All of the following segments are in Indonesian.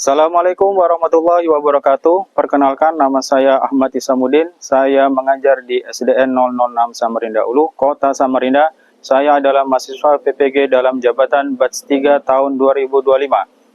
Assalamualaikum warahmatullahi wabarakatuh. Perkenalkan, nama saya Ahmad Isamuddin. Saya mengajar di SDN 006 Samarinda Ulu, Kota Samarinda. Saya adalah mahasiswa PPG dalam jabatan Batch 3 tahun 2025.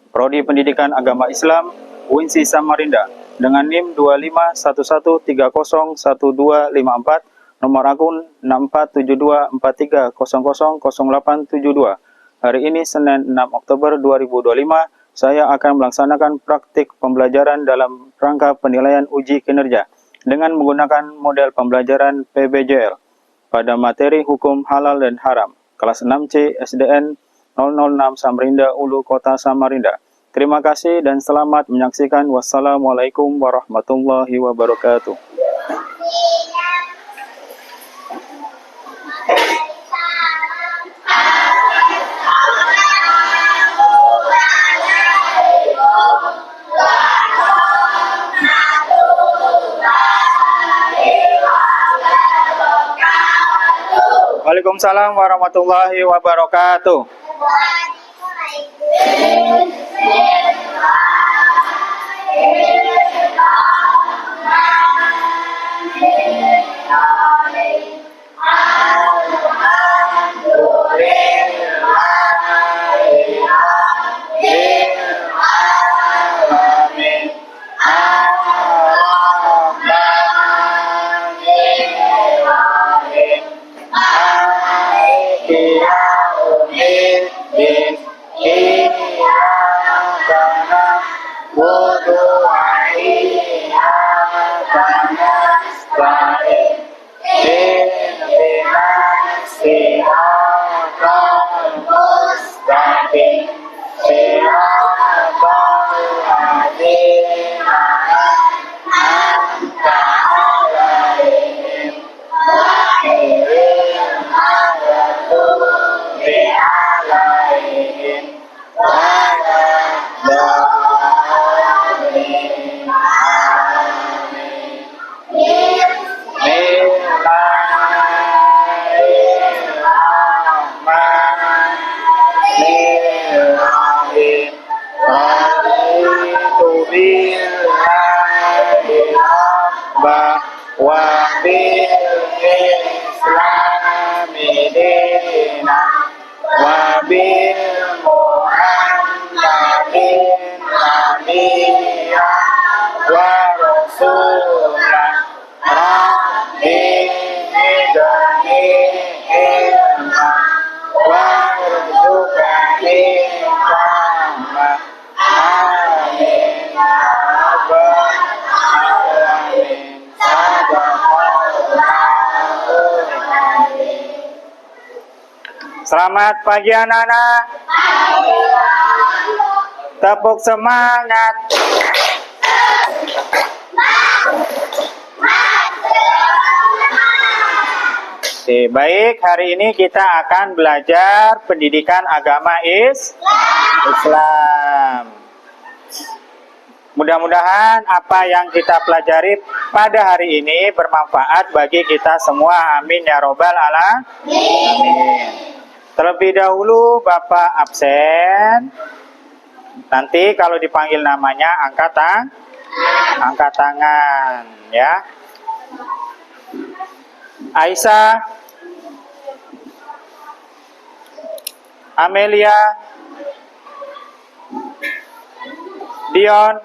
Prodi Pendidikan Agama Islam, UINSI Samarinda. Dengan NIM 2511301254, nomor akun 647243000872. Hari ini Senin 6 Oktober 2025. Saya akan melaksanakan praktik pembelajaran dalam rangka penilaian uji kinerja dengan menggunakan model pembelajaran PBJL pada materi hukum halal dan haram, kelas 6C SDN 006 Samarinda Ulu, Kota Samarinda. Terima kasih dan selamat menyaksikan. Wassalamualaikum warahmatullahi wabarakatuh. Waalaikumsalam warahmatullahi wabarakatuh. Selamat pagi anak-anak. Tepuk semangat. Oke, baik, hari ini kita akan belajar pendidikan agama Islam. Mudah-mudahan apa yang kita pelajari pada hari ini bermanfaat bagi kita semua. Amin ya robbal alamin. Terlebih dahulu Bapak absen. Nanti kalau dipanggil namanya angkat tangan ya. Aisyah, Amelia, Dion,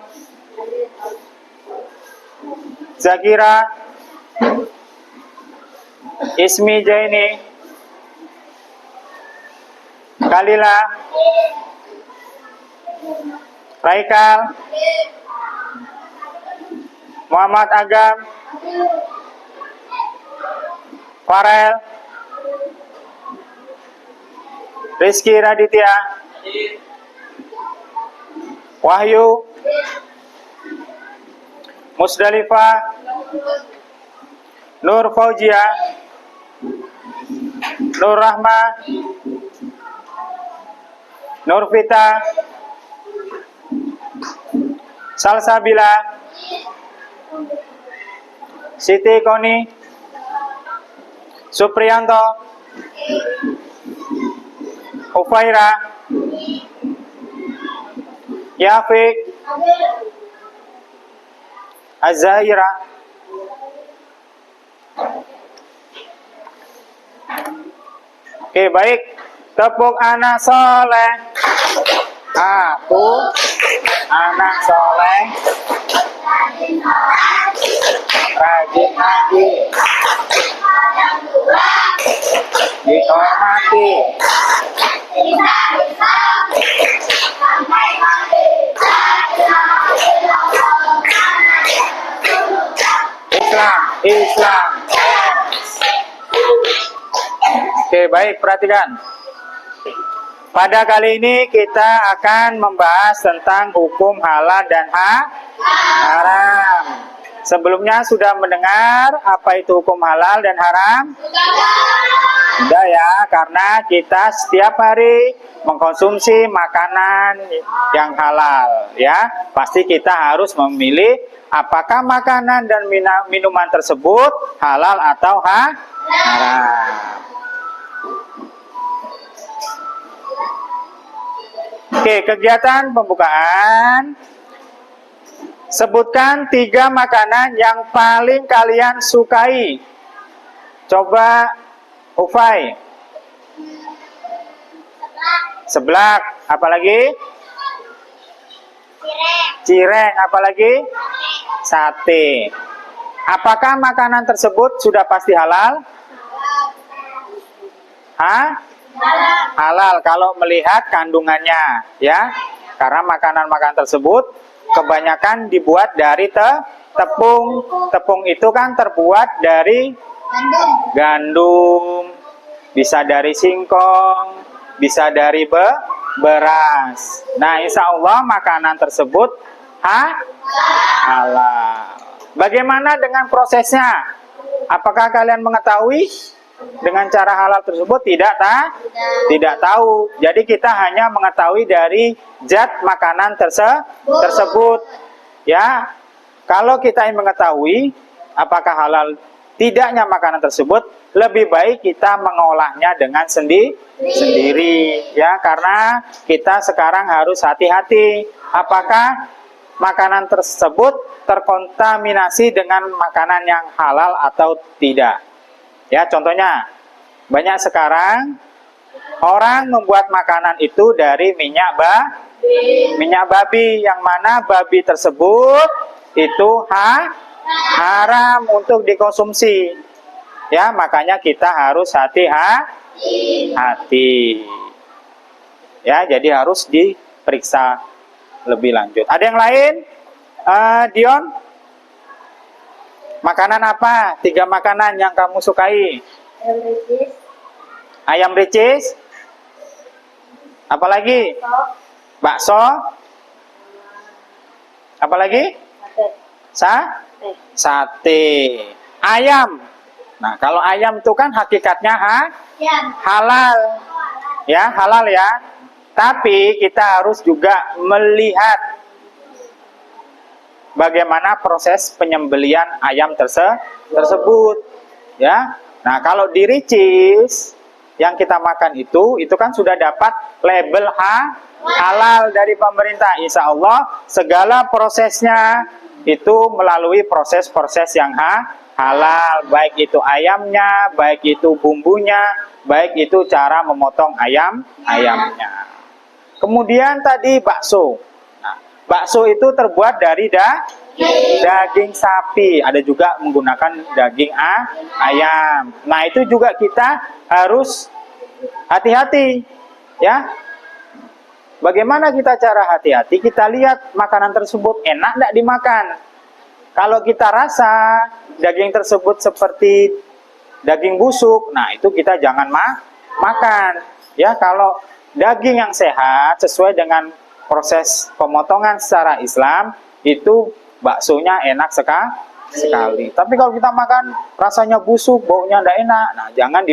Zakira, Ismi Jaini, Kalila, Raikal, Muhammad Agam, Farel, Rizky Raditya, Wahyu, Musdalifah, Nur Fauzia, Nur Rahma, Nurfita, Salsabila, Siti Koni, Supriyanto, Ufaira, Yafiq, Az-Zahira. Oke, baik. Tepuk anak soleh. Aku anak soleh, rajin ngaji, dihormati, Islam. Oke, baik, perhatikan. Pada kali ini kita akan membahas tentang hukum halal dan haram. Sebelumnya sudah mendengar apa itu hukum halal dan haram? Sudah ya, karena kita setiap hari mengkonsumsi makanan yang halal ya. Pasti kita harus memilih apakah makanan dan minuman tersebut halal atau haram. Oke, kegiatan pembukaan. Sebutkan 3 makanan yang paling kalian sukai. Coba Ufai. Seblak. Apalagi? Cireng. Apalagi? Sate. Apakah makanan tersebut sudah pasti halal? Halal kalau melihat kandungannya ya, karena makanan-makanan tersebut kebanyakan dibuat dari tepung. Tepung itu kan terbuat dari gandum, bisa dari singkong, bisa dari beras. Nah, insya Allah makanan tersebut halal. Bagaimana dengan prosesnya? Apakah kalian mengetahui? Dengan cara halal tersebut tidak tahu. Jadi kita hanya mengetahui dari zat makanan tersebut. Ya, kalau kita ingin mengetahui apakah halal tidaknya makanan tersebut, lebih baik kita mengolahnya dengan sendiri. Ya, karena kita sekarang harus hati-hati. Apakah makanan tersebut terkontaminasi dengan makanan yang halal atau tidak? Ya, contohnya banyak sekarang orang membuat makanan itu dari minyak babi, yang mana babi tersebut itu haram untuk dikonsumsi. Ya, makanya kita harus hati-hati. Ya, jadi harus diperiksa lebih lanjut. Ada yang lain? Dion? Makanan apa? 3 makanan yang kamu sukai. Ayam ricis. Apalagi? Bakso. Apalagi? Sate. Ayam. Nah, kalau ayam itu kan hakikatnya halal. Ya, halal ya. Tapi kita harus juga melihat bagaimana proses penyembelian ayam tersebut, ya. Nah, kalau di ricis yang kita makan itu kan sudah dapat label halal dari pemerintah. Insya Allah segala prosesnya itu melalui proses-proses yang halal, baik itu ayamnya, baik itu bumbunya, baik itu cara memotong ayamnya. Kemudian tadi bakso. Bakso itu terbuat dari daging sapi, ada juga menggunakan daging ayam. Nah, itu juga kita harus hati-hati, ya. Bagaimana kita cara hati-hati? Kita lihat makanan tersebut enak tidak dimakan. Kalau kita rasa daging tersebut seperti daging busuk, nah itu kita jangan makan. Ya, kalau daging yang sehat sesuai dengan proses pemotongan secara Islam itu baksonya enak sekali. Tapi kalau kita makan rasanya busuk, baunya tidak enak, nah jangan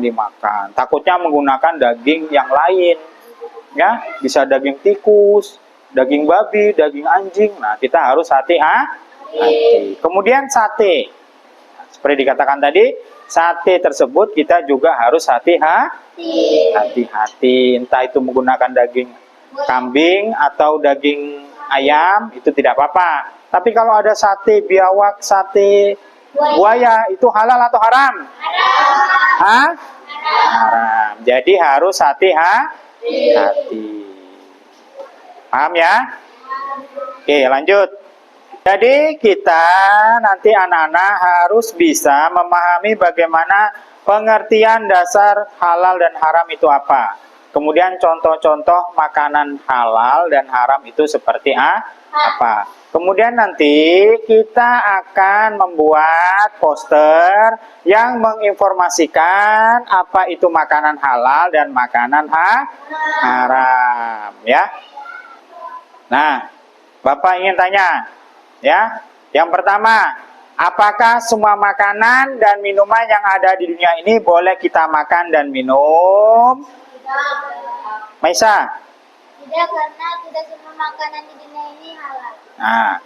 dimakan. Takutnya menggunakan daging yang lain, ya bisa daging tikus, daging babi, daging anjing. Nah kita harus hati-hati. Kemudian sate, seperti dikatakan tadi, sate tersebut kita juga harus hati-hati. Entah itu menggunakan daging kambing atau daging ayam itu tidak apa-apa. Tapi kalau ada sate biawak, sate buaya itu halal atau haram? Hah? Haram. Jadi harus hati-hati. Paham ya? Oke, lanjut. Jadi kita nanti anak-anak harus bisa memahami bagaimana pengertian dasar halal dan haram itu apa. Kemudian contoh-contoh makanan halal dan haram itu seperti apa. Kemudian nanti kita akan membuat poster yang menginformasikan apa itu makanan halal dan makanan haram ya. Nah, Bapak ingin tanya ya. Yang pertama, apakah semua makanan dan minuman yang ada di dunia ini boleh kita makan dan minum? Maisa? Tidak, karena tidak semua makanan di dunia ini halal. Nah,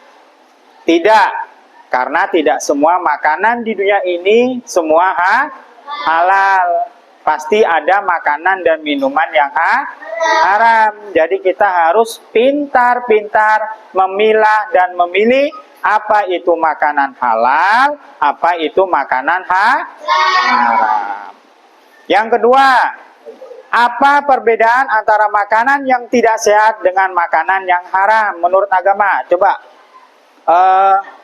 tidak, karena tidak semua makanan di dunia ini semua halal. Pasti ada makanan dan minuman yang haram. Jadi kita harus pintar-pintar memilah dan memilih apa itu makanan halal, apa itu makanan haram. Yang kedua, apa perbedaan antara makanan yang tidak sehat dengan makanan yang haram menurut agama? Coba,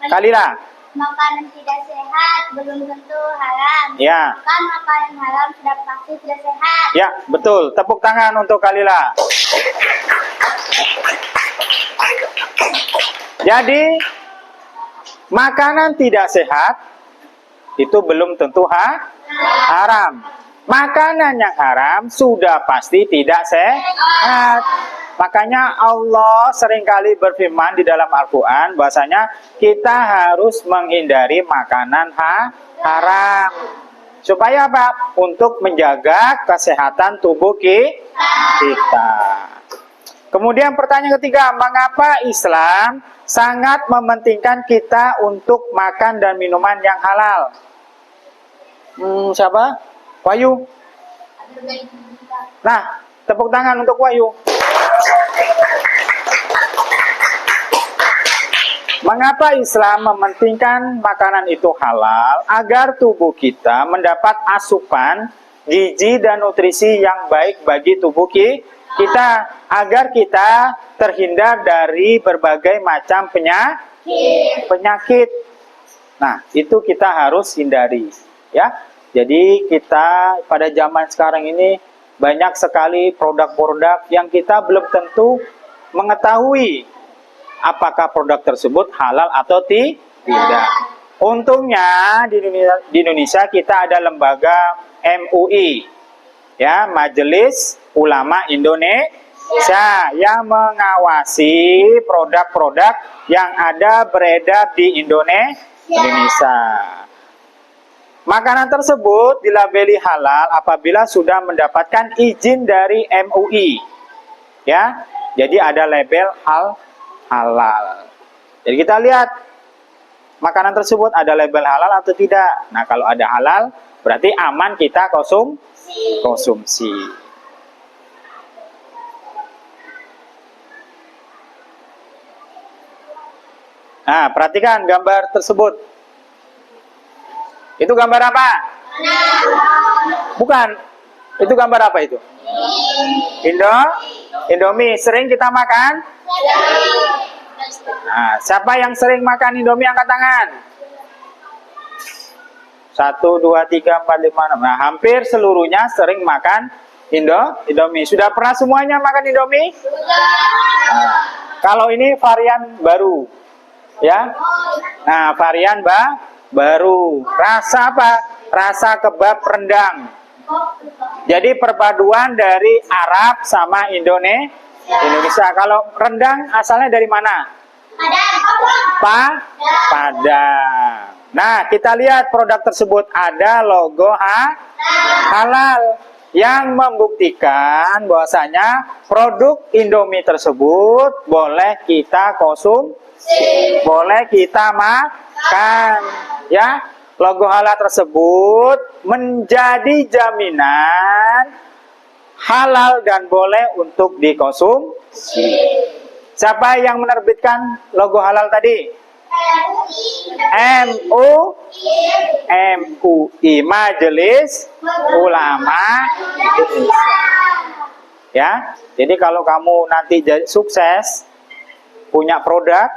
Kalila. Makanan tidak sehat belum tentu haram. Ya. Kan makanan haram sudah pasti tidak sehat. Ya, betul. Tepuk tangan untuk Kalila. Jadi, makanan tidak sehat itu belum tentu haram. Makanan yang haram sudah pasti tidak sehat. Makanya Allah seringkali berfirman di dalam Al-Quran bahwasanya kita harus menghindari makanan haram. Supaya apa? Untuk menjaga kesehatan tubuh kita. Kemudian pertanyaan ketiga, mengapa Islam sangat mementingkan kita untuk makan dan minuman yang halal? Siapa? Wahyu. Nah, tepuk tangan untuk Wahyu. Mengapa Islam mementingkan makanan itu halal? Agar tubuh kita mendapat asupan gizi dan nutrisi yang baik bagi tubuh kita, agar kita terhindar dari berbagai macam penyakit. Nah, itu kita harus hindari ya. Jadi kita pada zaman sekarang ini banyak sekali produk-produk yang kita belum tentu mengetahui apakah produk tersebut halal atau tidak. Untungnya di Indonesia kita ada lembaga MUI, ya, Majelis Ulama Indonesia, yang mengawasi produk-produk yang ada beredar di Indonesia. Makanan tersebut dilabeli halal apabila sudah mendapatkan izin dari MUI. Ya. Jadi ada label halal. Jadi kita lihat makanan tersebut ada label halal atau tidak. Nah, kalau ada halal berarti aman kita konsumsi. Nah, perhatikan gambar tersebut. Itu gambar apa? Bukan. Itu gambar apa itu? Indomie. Sering kita makan? Nah, siapa yang sering makan Indomie angkat tangan? 1, 2, 3, 4, 5, 6. Nah, hampir seluruhnya sering makan Indomie. Sudah pernah semuanya makan Indomie? Nah, kalau ini varian baru. Ya. Nah, varian baru. Rasa apa? Rasa kebab rendang. Jadi perpaduan dari Arab sama Indonesia. Kalau rendang asalnya dari mana? Padang. Nah, kita lihat produk tersebut ada logo halal yang membuktikan bahwasanya produk Indomie tersebut boleh kita konsumsi, boleh kita makan, ya. Logo halal tersebut menjadi jaminan halal dan boleh untuk dikonsumsi. Siapa yang menerbitkan logo halal tadi? MUI, Majelis Ulama Indonesia. Ya, jadi kalau kamu nanti sukses punya produk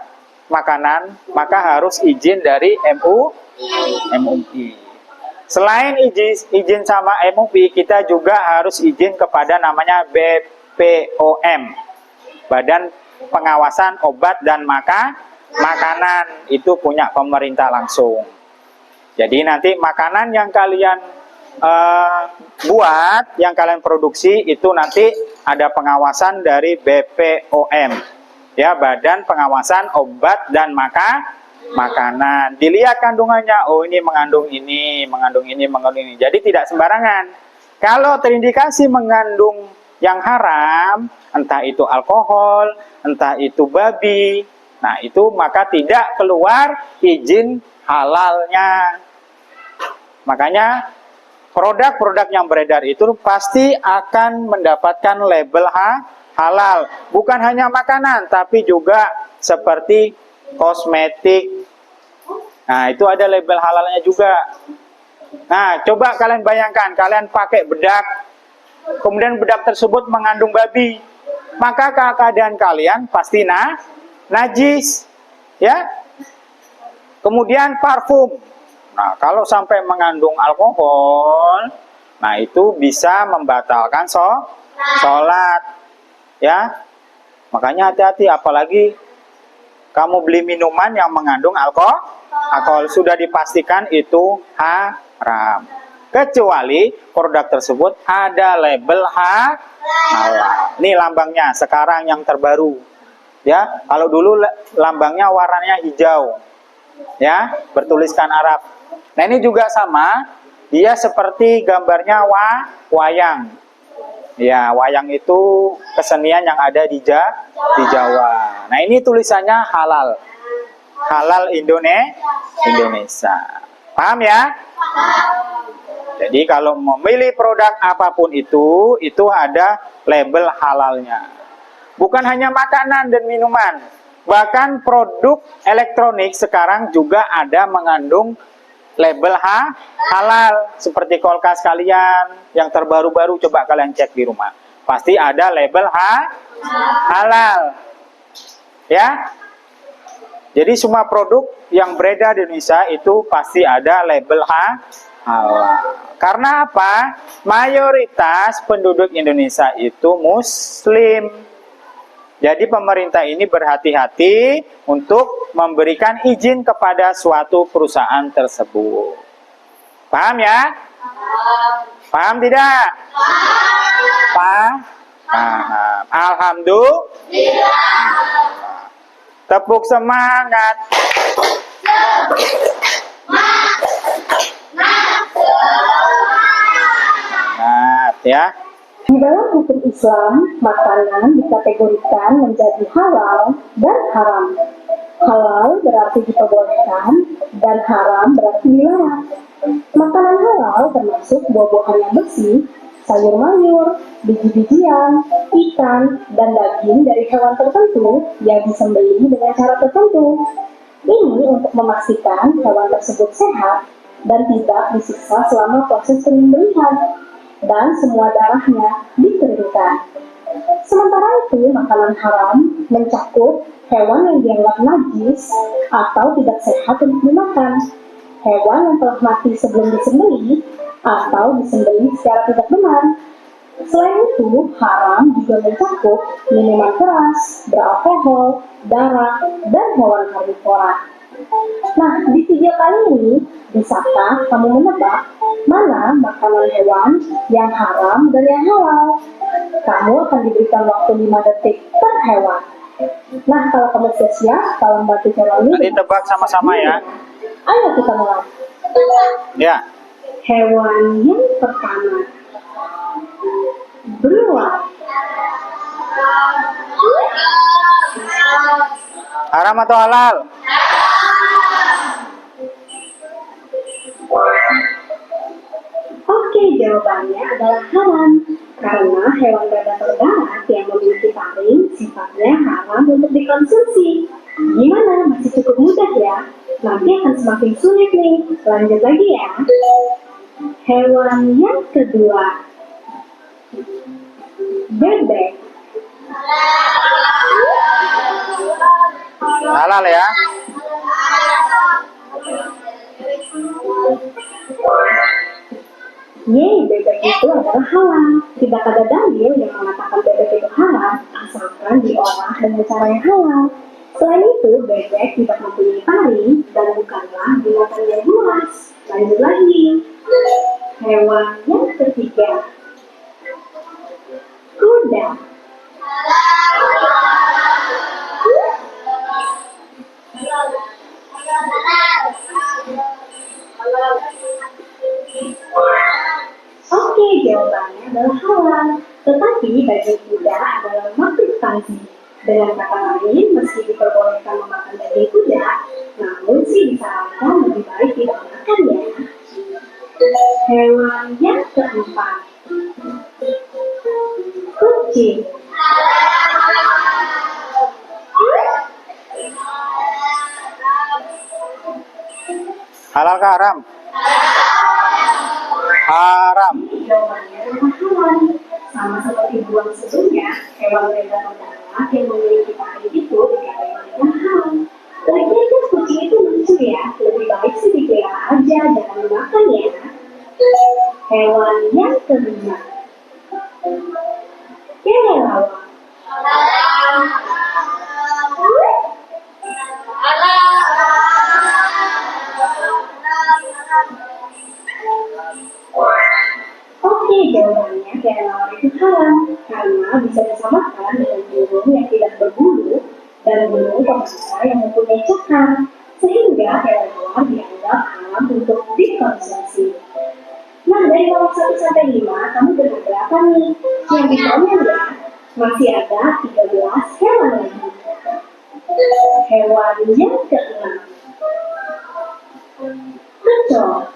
makanan, maka harus izin dari MUI. Selain izin sama MUI, kita juga harus izin kepada namanya BPOM, Badan Pengawasan Obat dan Makanan. Itu punya pemerintah langsung. Jadi nanti makanan yang kalian buat, yang kalian produksi itu nanti ada pengawasan dari BPOM, ya, Badan Pengawasan Obat dan Makanan. Dilihat kandungannya, oh ini mengandung ini, mengandung ini, mengandung ini. Jadi tidak sembarangan. Kalau terindikasi mengandung yang haram, entah itu alkohol, entah itu babi, nah itu maka tidak keluar izin halalnya. Makanya produk-produk yang beredar itu pasti akan mendapatkan label halal. Bukan hanya makanan, tapi juga seperti kosmetik. Nah, itu ada label halalnya juga. Nah, coba kalian bayangkan, kalian pakai bedak, kemudian bedak tersebut mengandung babi. Maka keadaan kalian pasti najis. Ya. Kemudian parfum. Nah, kalau sampai mengandung alkohol, nah itu bisa membatalkan sholat, ya. Makanya hati-hati, apalagi kamu beli minuman yang mengandung alkohol, sudah dipastikan itu haram. Kecuali produk tersebut ada label halal. Ini lambangnya sekarang yang terbaru, ya. Kalau dulu lambangnya warnanya hijau, ya, bertuliskan Arab. Nah ini juga sama, dia seperti gambarnya wayang. Ya, wayang itu kesenian yang ada di Jawa. Nah ini tulisannya halal, halal Indonesia. Paham ya? Jadi kalau memilih produk apapun itu ada label halalnya. Bukan hanya makanan dan minuman, bahkan produk elektronik sekarang juga ada mengandung label halal. Seperti kulkas kalian yang terbaru-baru, coba kalian cek di rumah, pasti ada label halal, ya. Jadi semua produk yang beredar di Indonesia itu pasti ada label halal. Karena apa? Mayoritas penduduk Indonesia itu Muslim. Jadi pemerintah ini berhati-hati untuk memberikan izin kepada suatu perusahaan tersebut. Paham ya? Paham tidak? Paham. Alhamdulillah. Tepuk semangat. Semangat ya. Di dalam hukum Islam, makanan dikategorikan menjadi halal dan haram. Halal berarti diperbolehkan dan haram berarti dilarang. Makanan halal termasuk buah-buahan yang bersih, sayur mayur, biji-bijian, ikan, dan daging dari hewan tertentu yang disembelih dengan cara tertentu. Ini untuk memastikan hewan tersebut sehat dan tidak disiksa selama proses penyembelihan, dan semua darahnya dikeringkan. Sementara itu, makanan haram mencakup hewan yang dianggap najis atau tidak sehat untuk dimakan, hewan yang telah mati sebelum disembelih atau disembelih secara tidak benar. Selain itu, haram juga mencakup minuman keras, beralkohol, darah, dan hewan karnivora. Nah, di video kali ini, bisakah kamu menebak mana makanan hewan yang haram dan yang halal? Kamu akan diberikan waktu 5 detik per hewan. Nah, kalau kamu siap, tolong bantu channel ini. Nanti tebak sama-sama ya. Ayo kita mulai. Ya. Hewan yang pertama, beruang. Haram atau halal? Oke, jawabannya adalah haram. Karena hewan predator darat yang memiliki taring sifatnya haram untuk dikonsumsi. Gimana? Masih cukup mudah ya? Nanti akan semakin sulit nih. Lanjut lagi ya. Hewan yang kedua, bebek. Halal ya. Bebek itu adalah halal. Tidak ada dalil yang mengatakan bebek itu haram, asalkan diolah dengan cara yang halal. Selain itu, bebek tidak mempunyai taring dan bukanlah binatang yang buas. Lanjut lagi. Hewan yang ketiga, kuda. Oke, jawabannya adalah halal. Tetapi daging kuda adalah makhluk tanzim. Dengan kata lain, meski diperbolehkan memakan daging kuda, namun sih disarankan lebih baik tidak makan ya. Hewan yang keempat, kucing. Halal kah haram? Haram. Jawabannya adalah halal. Sama seperti buang sebelumnya, hewan predator darat yang memiliki taring itu dikategorikan halal. Lagian kan kucing itu lucu ya, lebih baik sih dipelihara aja, jangan dimakan ya. Hewan yang kelima, kelelawar. Oke, jawabannya kelelawar itu haram karena bisa disamakan dengan burung yang tidak berbulu dan burung pemangsa yang mempunyai cakar, sehingga kelelawar dianggap haram untuk dikonsumsi. Nah, dari nomor 1 sampai 5, kamu benar berapa nih? Yang dikomel ya, masih ada 13 hewan lagi. Hewan yang keenam, kecoa.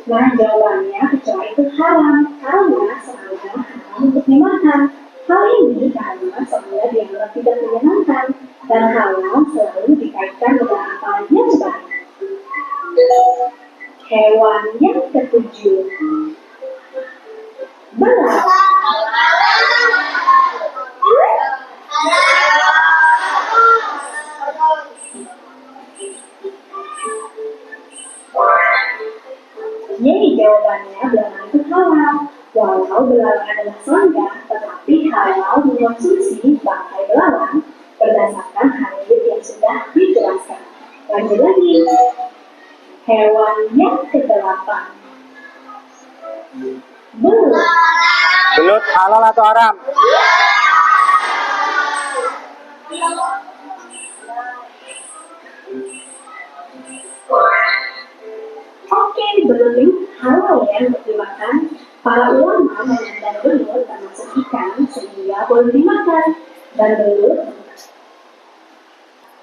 Nah, jawabannya kecoa itu haram karena serangga haram untuk dimakan. Hal ini karena serangga dianggap tidak menyenangkan dan halal selalu dikaitkan dengan apa yang baik. Hewan yang ketujuh, belang. Jawabannya belang itu halal. Walau belang adalah serangga, tetapi halal mengonsumsi bangkai belang berdasarkan hadis yang sudah dijelaskan. Lanjut lagi. Hewan yang kedelapan, belut. Belut halal atau haram? Oke, belut halal ya untuk dimakan. Para ulama memandang belut termasuk ikan sehingga boleh dimakan. Dan belut.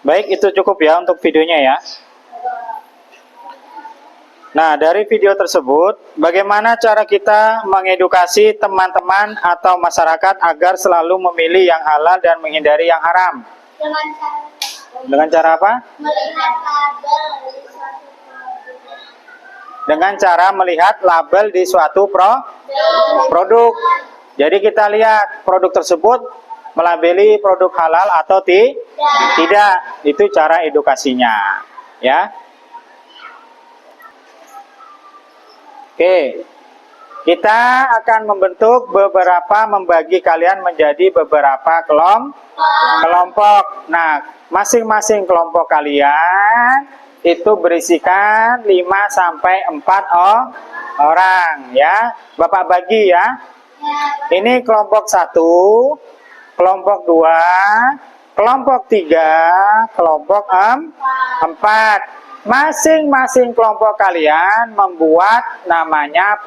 Baik, itu cukup ya untuk videonya ya. Nah, dari video tersebut, bagaimana cara kita mengedukasi teman-teman atau masyarakat agar selalu memilih yang halal dan menghindari yang haram? Dengan cara apa? melihat label di suatu Dengan cara melihat label di suatu produk. Jadi kita lihat produk tersebut melabeli produk halal atau tidak. Itu cara edukasinya, ya. Oke, kita akan membagi kalian menjadi beberapa kelompok. Nah, masing-masing kelompok kalian itu berisikan 5 sampai 4 orang ya. Bapak bagi ya. Ini kelompok 1, kelompok 2, kelompok 3, kelompok 4. Masing-masing kelompok kalian membuat namanya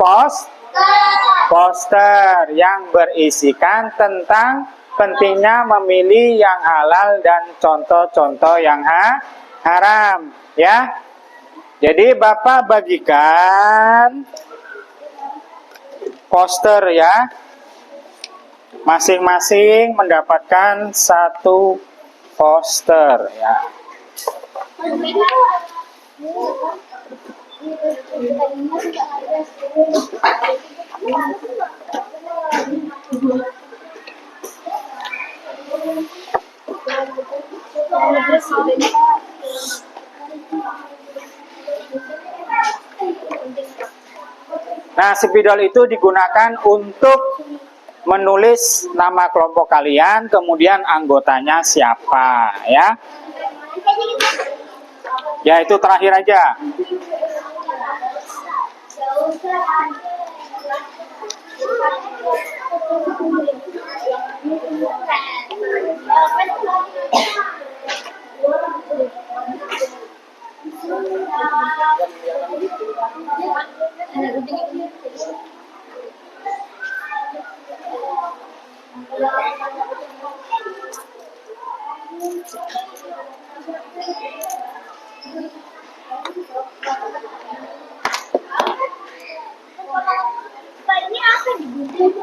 poster yang berisikan tentang pentingnya memilih yang halal dan contoh-contoh yang haram, ya. Jadi Bapak bagikan poster ya. Masing-masing mendapatkan satu poster ya. Nah, spidol itu digunakan untuk menulis nama kelompok kalian, kemudian anggotanya siapa, ya. Ya, itu terakhir aja. Ini apa digunting?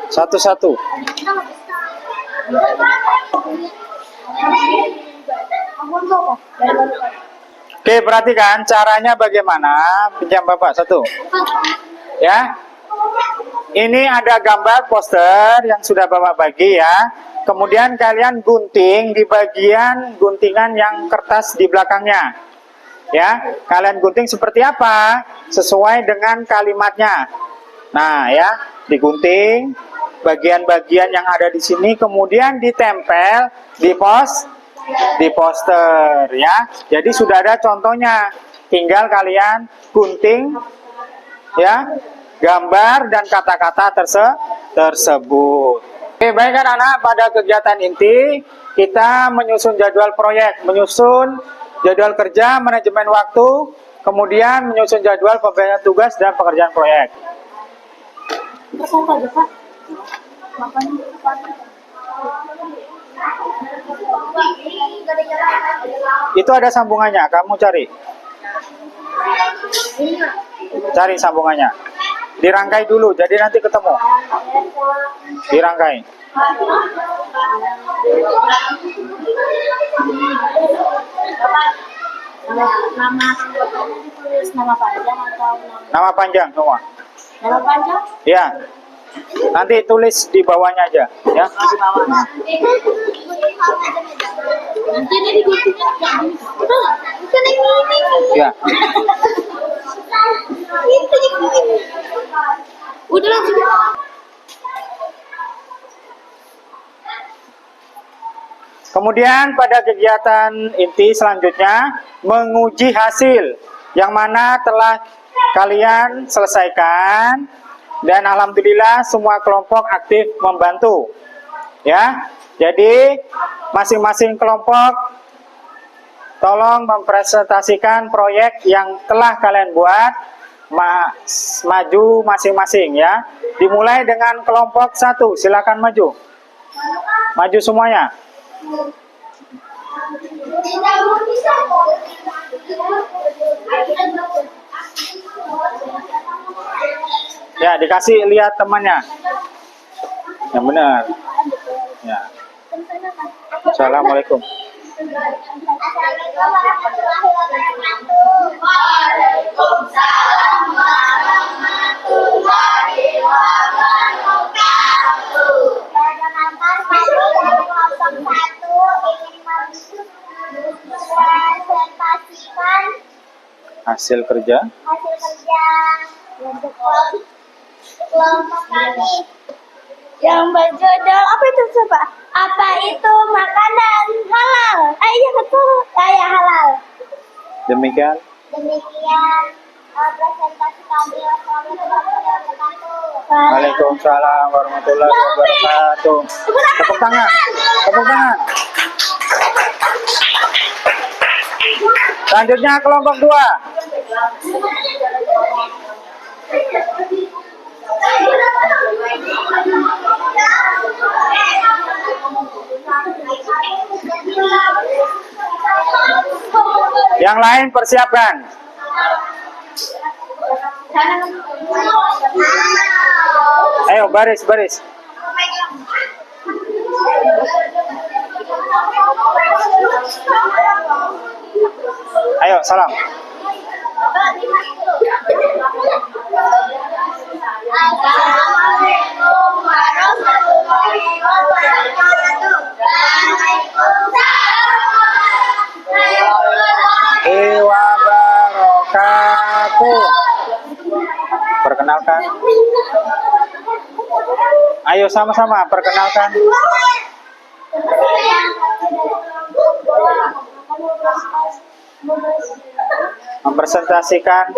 Satu-satu. Oke, perhatikan caranya bagaimana. Pinjam Bapak satu. Ya. Ini ada gambar poster yang sudah Bapak bagi ya. Kemudian kalian gunting di bagian guntingan yang kertas di belakangnya. Ya, kalian gunting seperti apa? Sesuai dengan kalimatnya. Nah, ya, digunting bagian-bagian yang ada di sini, kemudian ditempel di poster ya. Jadi sudah ada contohnya. Tinggal kalian gunting ya, gambar dan kata-kata tersebut. Oke, baik anak-anak, pada kegiatan inti kita menyusun jadwal proyek, menyusun jadwal kerja, manajemen waktu, kemudian menyusun jadwal pembagian tugas dan pekerjaan proyek. Itu ada sambungannya, kamu cari. Cari sambungannya. Dirangkai dulu, jadi nanti ketemu. Dirangkai. Nama anggotanya ditulis nama panjang atau Nama panjang semua. nama panjang? Ya. Nanti tulis di bawahnya aja, ya. Di bawah. Nanti ini diguntingnya bukan ini. Ya. Udah langsung. Kemudian pada kegiatan inti selanjutnya menguji hasil yang mana telah kalian selesaikan dan alhamdulillah semua kelompok aktif membantu. Ya. Jadi masing-masing kelompok tolong mempresentasikan proyek yang telah kalian buat maju masing-masing ya. Dimulai dengan kelompok 1, silakan maju. Maju semuanya. Ya, dikasih lihat temannya. Yang benar. Ya. Assalamualaikum. Assalamualaikum warahmatullahi wabarakatuh. Waalaikumsalam warahmatullahi wabarakatuh. Perkenalkan, kami dari kelompok 1 ingin mempresentasikan Hasil kerja. hasil Kelompok kami yang berjudul apa itu coba? Apa itu makanan halal? Iya betul, kayak halal. Demikian. Demikian presentasi kami. Wassalamualaikum warahmatullahi wabarakatuh. Waalaikumsalam warahmatullahi wabarakatuh. Tepuk tangan. Tepuk tangan. Selanjutnya kelompok 2. Yang lain persiapkan. Ayo baris. Ayo salam. Assalamualaikum warahmatullahi wabarakatuh. Waalaikumsalam. Wabarakatuh. Perkenalkan. Ayo sama-sama perkenalkan. Mempresentasikan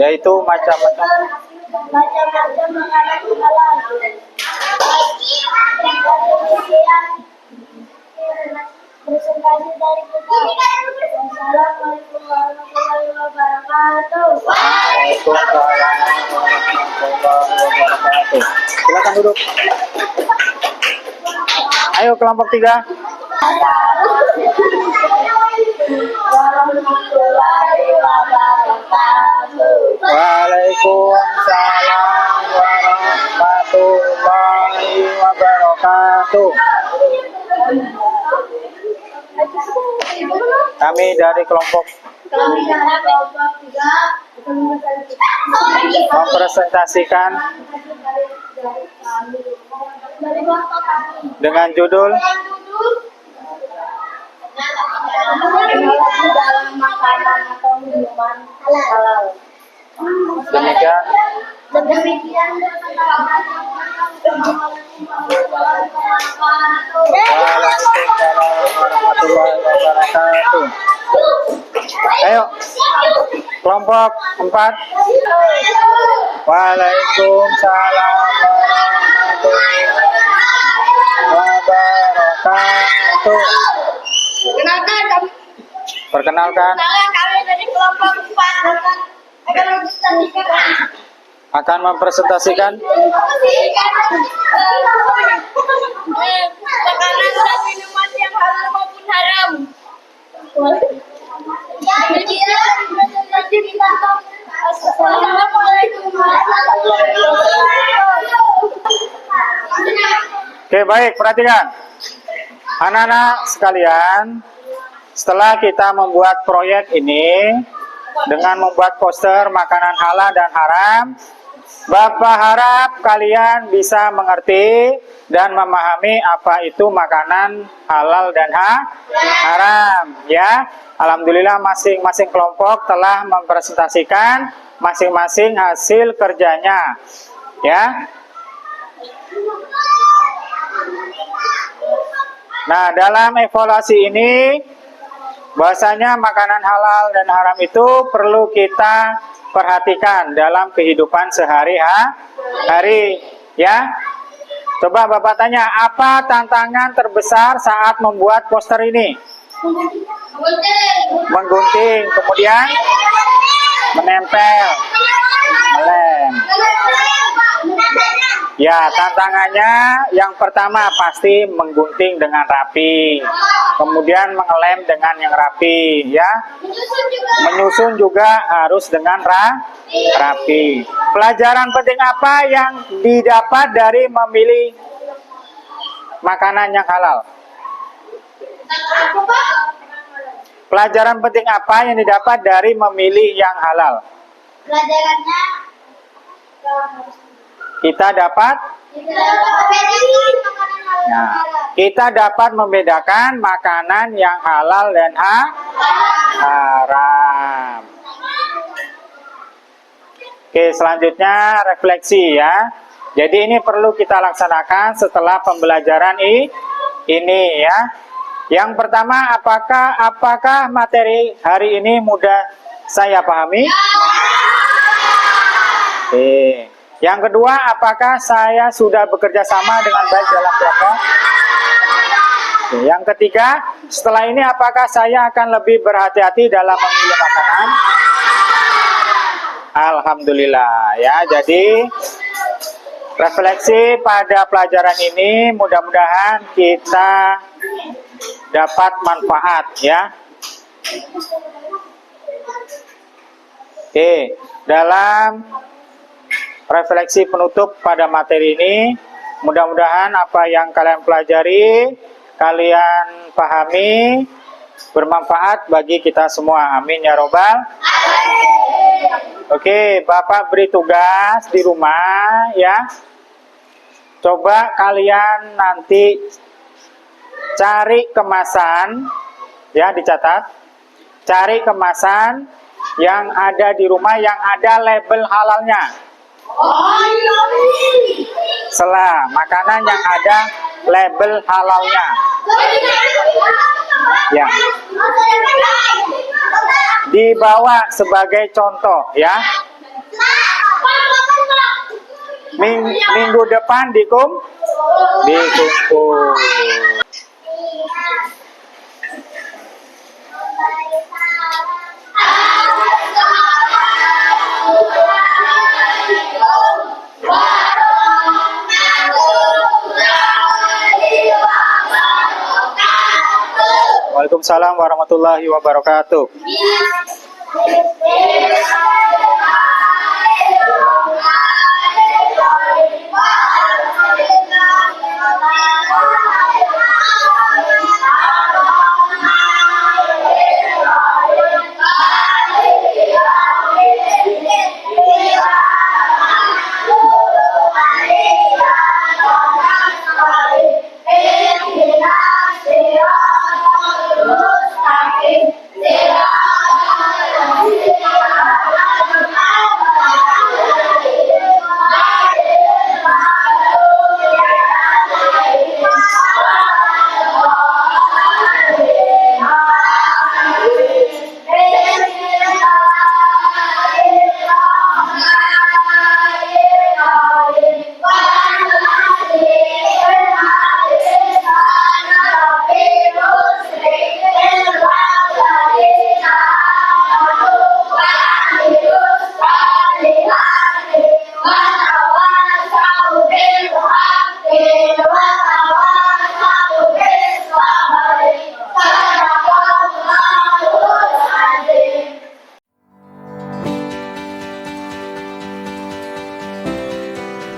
yaitu macam-macam makanan halal. Presentasi dari kita. Assalamualaikum warahmatullahi wabarakatuh. Waalaikumsalam warahmatullahi wabarakatuh. Silakan duduk. Ayo kelompok 3. Warahmatullahi wabarakatuh. Waalaikumsalam warahmatullahi wabarakatuh. Kami dari kelompok mempresentasikan dengan judul dalam makanan atau minuman halal. demikian. Demikian Waalaikumsalam warahmatullahi wabarakatuh. Ayo kelompok 4. Waalaikumsalam warahmatullahi wabarakatuh. Perkenalkan. kami dari kelompok 4 Akan mempresentasikan makanan dan minuman yang halal maupun haram. Assalamualaikum warahmatullahi wabarakatuh. Oke, baik, perhatikan. Anak-anak sekalian, setelah kita membuat proyek ini dengan membuat poster makanan halal dan haram, Bapak harap kalian bisa mengerti dan memahami apa itu makanan halal dan haram, ya. Alhamdulillah masing-masing kelompok telah mempresentasikan masing-masing hasil kerjanya, ya. Nah, dalam evaluasi ini bahwasanya makanan halal dan haram itu perlu kita perhatikan dalam kehidupan sehari-hari, ya. Coba Bapak tanya, apa tantangan terbesar saat membuat poster ini? Menggunting, kemudian menempel, melem. Ya, tantangannya yang pertama pasti menggunting dengan rapi, kemudian mengelem dengan yang rapi, ya. Menyusun juga harus dengan rapi. Pelajaran penting apa yang didapat dari memilih makanan yang halal? Pelajaran penting apa yang didapat dari memilih yang halal? Pelajarannya Kita dapat bedakan makanan halal Nah, kita dapat membedakan makanan yang halal dan haram. Oke, selanjutnya refleksi ya. Jadi ini perlu kita laksanakan setelah pembelajaran ini ya. Yang pertama, apakah materi hari ini mudah saya pahami? Oke. Yang kedua, apakah saya sudah bekerja sama dengan baik dalam kelompok? Oke. Yang ketiga, setelah ini apakah saya akan lebih berhati-hati dalam memilih makanan? Alhamdulillah ya. Jadi refleksi pada pelajaran ini mudah-mudahan kita dapat manfaat ya. Oke, dalam refleksi penutup pada materi ini, mudah-mudahan apa yang kalian pelajari, kalian pahami, bermanfaat bagi kita semua. Amin ya robbal. Oke, Bapak beri tugas di rumah ya. Coba kalian nanti cari kemasan, ya dicatat. Cari kemasan yang ada di rumah yang ada label halalnya. Makanan yang ada label halalnya. Ya. Dibawa sebagai contoh ya. Minggu depan dikumpul. Waalaikumsalam warahmatullahi wabarakatuh. Bismillahirrahmanirrahim.